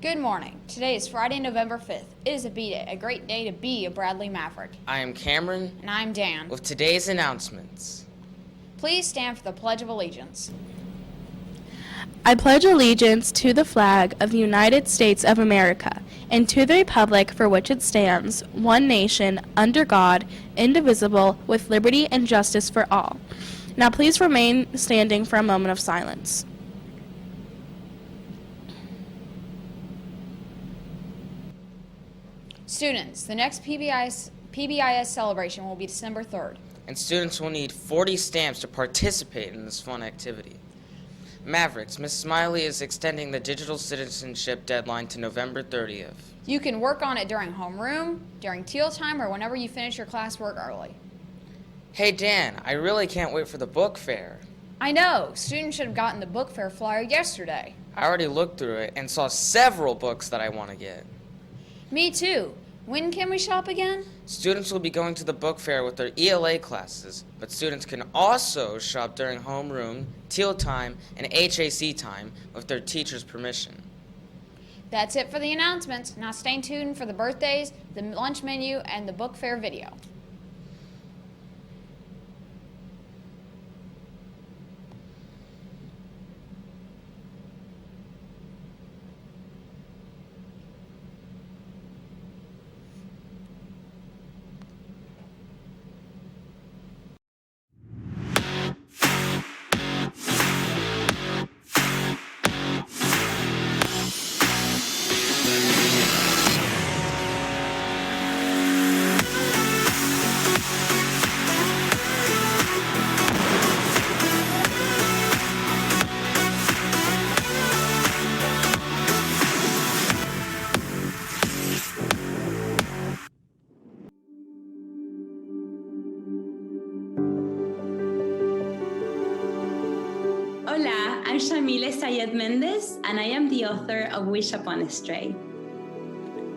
Good morning. Today is Friday, November 5th. It is a B-Day, a great day to be a Bradley Maverick. I am Cameron. And I'm Dan. With today's announcements. Please stand for the Pledge of Allegiance. I pledge allegiance to the flag of the United States of America and to the republic for which it stands, one nation, under God, indivisible, with liberty and justice for all. Now please remain standing for a moment of silence. Students, the next PBIS celebration will be December 3rd. And students will need 40 stamps to participate in this fun activity. Mavericks, Ms. Smiley is extending the digital citizenship deadline to November 30th. You can work on it during homeroom, during teal time, or whenever you finish your classwork early. Hey Dan, I really can't wait for the book fair. I know, students should have gotten the book fair flyer yesterday. I already looked through it and saw several books that I want to get. Me too. When can we shop again? Students will be going to the book fair with their ELA classes, but students can also shop during homeroom, teal time, and HAC time with their teacher's permission. That's it for the announcements. Now stay tuned for the birthdays, the lunch menu, and the book fair video. Hola, I'm Shamile Sayed Mendez, and I am the author of Wish Upon a Stray.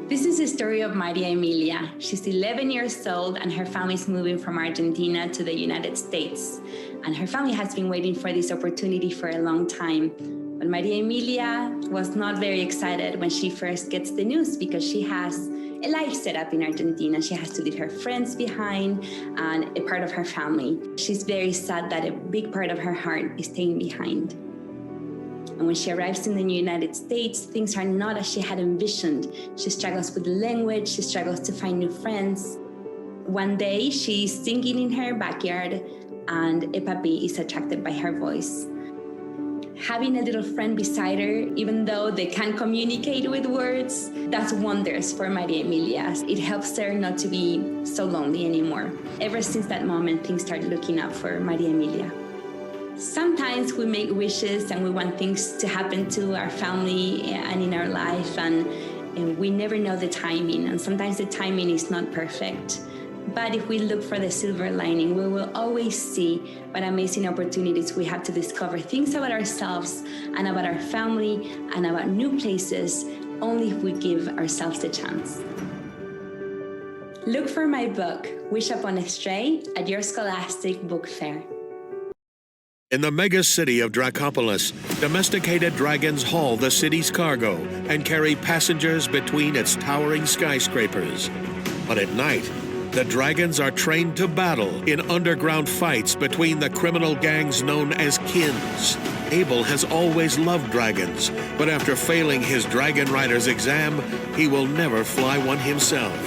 This is the story of Maria Emilia. She's 11 years old, and her family is moving from Argentina to the United States. And her family has been waiting for this opportunity for a long time. But Maria Emilia was not very excited when she first gets the news because she has a life set up in Argentina. She has to leave her friends behind and a part of her family. She's very sad that a big part of her heart is staying behind. And when she arrives in the United States, things are not as she had envisioned. She struggles with the language, she struggles to find new friends. One day, she's singing in her backyard, and a puppy is attracted by her voice. Having a little friend beside her, even though they can't communicate with words, does wonders for Maria Emilia. It helps her not to be so lonely anymore. Ever since that moment, things start looking up for Maria Emilia. Sometimes we make wishes and we want things to happen to our family and in our life, and we never know the timing, and sometimes the timing is not perfect. But if we look for the silver lining, we will always see what amazing opportunities we have to discover things about ourselves and about our family and about new places, only if we give ourselves the chance. Look for my book, Wish Upon a Stray, at your Scholastic Book Fair. In the mega city of Dracopolis, domesticated dragons haul the city's cargo and carry passengers between its towering skyscrapers. But at night, the dragons are trained to battle in underground fights between the criminal gangs known as Kins. Abel has always loved dragons, but after failing his Dragon Rider's exam, he will never fly one himself.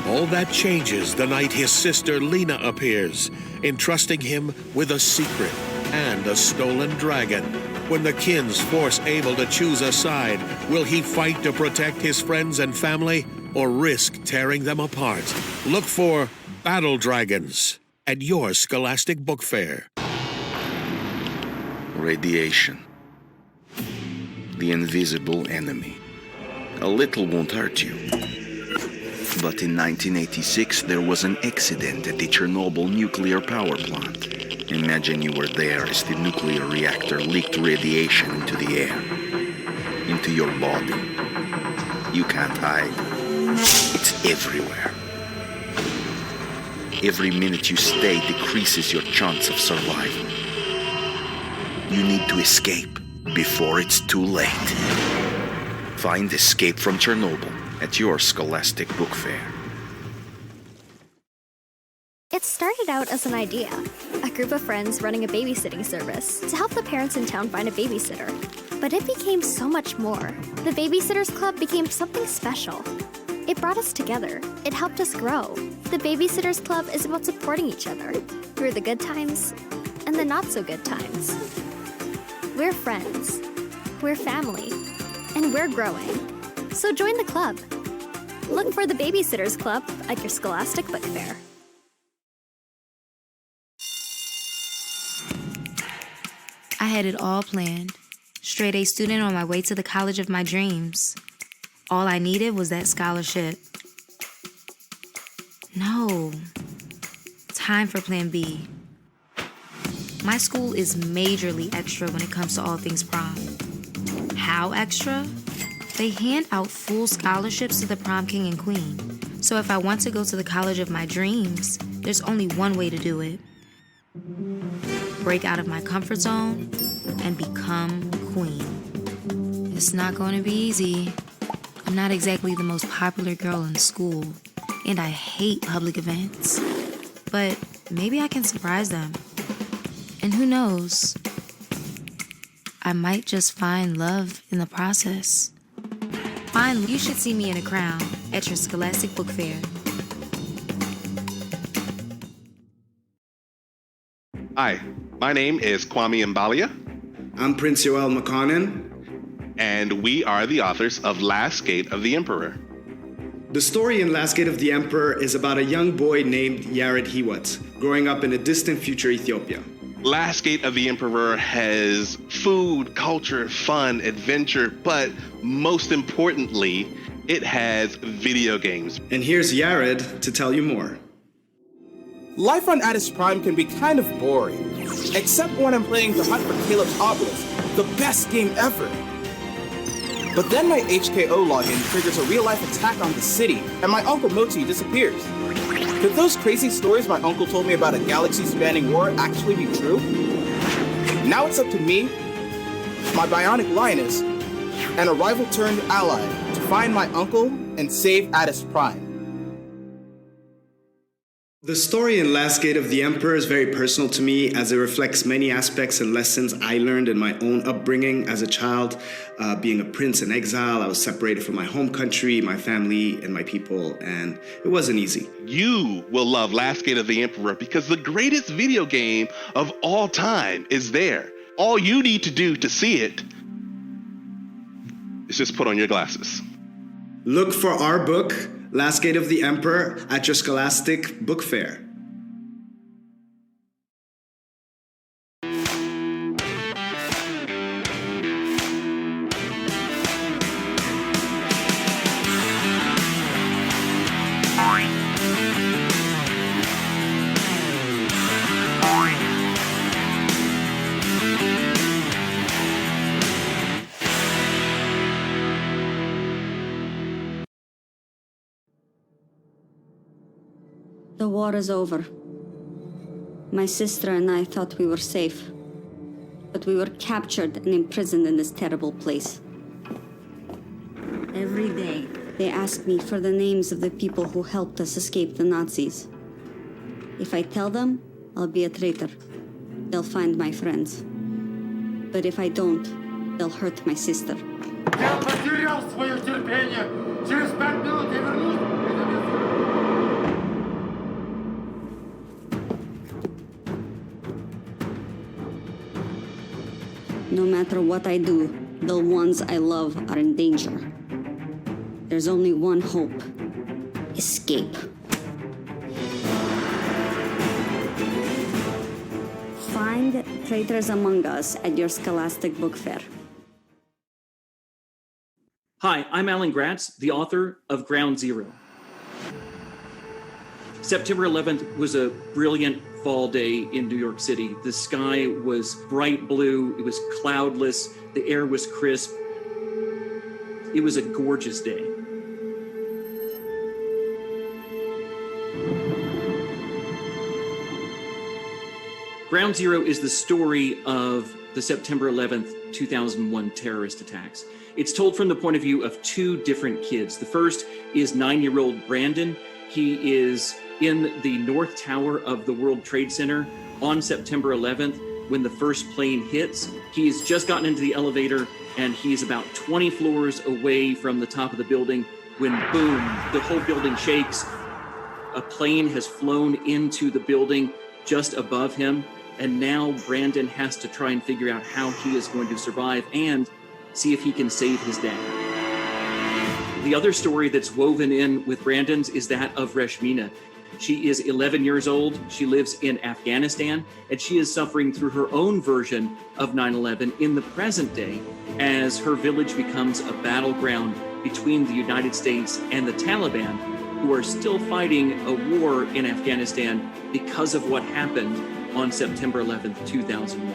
All that changes the night his sister Lena appears, entrusting him with a secret and a stolen dragon. When the Kins force Abel to choose a side, will he fight to protect his friends and family, or risk tearing them apart? Look for Battle Dragons at your Scholastic Book Fair. Radiation. The invisible enemy. A little won't hurt you. But in 1986, there was an accident at the Chernobyl nuclear power plant. Imagine you were there as the nuclear reactor leaked radiation into the air, into your body. You can't hide. It's everywhere. Every minute you stay decreases your chance of survival. You need to escape before it's too late. Find Escape from Chernobyl at your Scholastic Book Fair. It started out as an idea, a group of friends running a babysitting service to help the parents in town find a babysitter. But it became so much more. The Babysitters Club became something special. It brought us together. It helped us grow. The Babysitters Club is about supporting each other through the good times and the not so good times. We're friends, we're family, and we're growing. So join the club. Look for the Babysitters Club at your Scholastic Book Fair. I had it all planned. Straight A student on my way to the college of my dreams. All I needed was that scholarship. No. Time for plan B. My school is majorly extra when it comes to all things prom. How extra? They hand out full scholarships to the prom king and queen. So if I want to go to the college of my dreams, there's only one way to do it. Break out of my comfort zone and become queen. It's not going to be easy. I'm not exactly the most popular girl in school, and I hate public events. But maybe I can surprise them. And who knows? I might just find love in the process. Finally, you should see me in a crown at your Scholastic Book Fair. Hi, my name is Kwame Mbalia. I'm Prince Yoel McConan. And we are the authors of Last Gate of the Emperor. The story in Last Gate of the Emperor is about a young boy named Yared Hiwat, growing up in a distant future Ethiopia. Last Gate of the Emperor has food, culture, fun, adventure, but most importantly, it has video games. And here's Yared to tell you more. Life on Addis Prime can be kind of boring, except when I'm playing The Hunt for Caleb's Obelisk, the best game ever. But then my HKO login triggers a real-life attack on the city, and my Uncle Moti disappears. Could those crazy stories my uncle told me about a galaxy-spanning war actually be true? Now it's up to me, my bionic lioness, and a rival-turned ally to find my uncle and save Addis Prime. The story in Last Gate of the Emperor is very personal to me as it reflects many aspects and lessons I learned in my own upbringing as a child. Being a prince in exile, I was separated from my home country, my family, and my people, and it wasn't easy. You will love Last Gate of the Emperor because the greatest video game of all time is there. All you need to do to see it is just put on your glasses. Look for our book, Last Gate of the Emperor, at your Scholastic Book Fair. The war is over. My sister and I thought we were safe, but we were captured and imprisoned in this terrible place. Every day, they ask me for the names of the people who helped us escape the Nazis. If I tell them, I'll be a traitor. They'll find my friends. But if I don't, they'll hurt my sister. Я потерял свое терпение. Через 5 минут я вернусь. No matter what I do, the ones I love are in danger. There's only one hope: escape. Find Traitors Among Us at your Scholastic Book Fair. Hi, I'm Alan Gratz, the author of Ground Zero. September 11th was a brilliant fall day in New York City. The sky was bright blue, it was cloudless, the air was crisp. It was a gorgeous day. Ground Zero is the story of the September 11th, 2001 terrorist attacks. It's told from the point of view of two different kids. The first is 9-year-old Brandon. He is in the North Tower of the World Trade Center on September 11th when the first plane hits. He's just gotten into the elevator and he's about 20 floors away from the top of the building when, boom, the whole building shakes. A plane has flown into the building just above him, and now Brandon has to try and figure out how he is going to survive and see if he can save his dad. The other story that's woven in with Brandon's is that of Reshmina. She is 11 years old. She lives in Afghanistan, and she is suffering through her own version of 9/11 in the present day as her village becomes a battleground between the United States and the Taliban, who are still fighting a war in Afghanistan because of what happened on September 11th, 2001.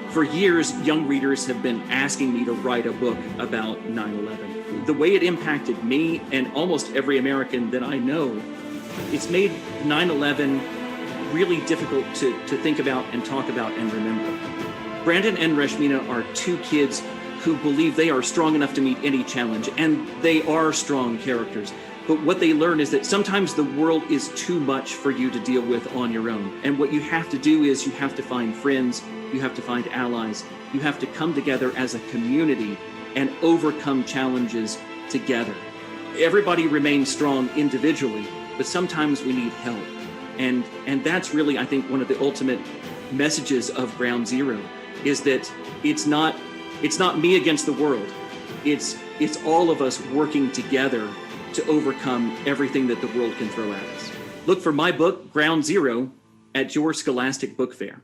For years, young readers have been asking me to write a book about 9/11. The way it impacted me and almost every American that I know, it's made 9/11 really difficult to think about and talk about and remember. Brandon and Reshmina are two kids who believe they are strong enough to meet any challenge, and they are strong characters. But what they learn is that sometimes the world is too much for you to deal with on your own. And what you have to do is you have to find friends, you have to find allies, you have to come together as a community and overcome challenges together. Everybody remains strong individually, but sometimes we need help. And that's really, I think, one of the ultimate messages of Ground Zero is that it's not me against the world. It's all of us working together to overcome everything that the world can throw at us. Look for my book, Ground Zero, at your Scholastic Book Fair.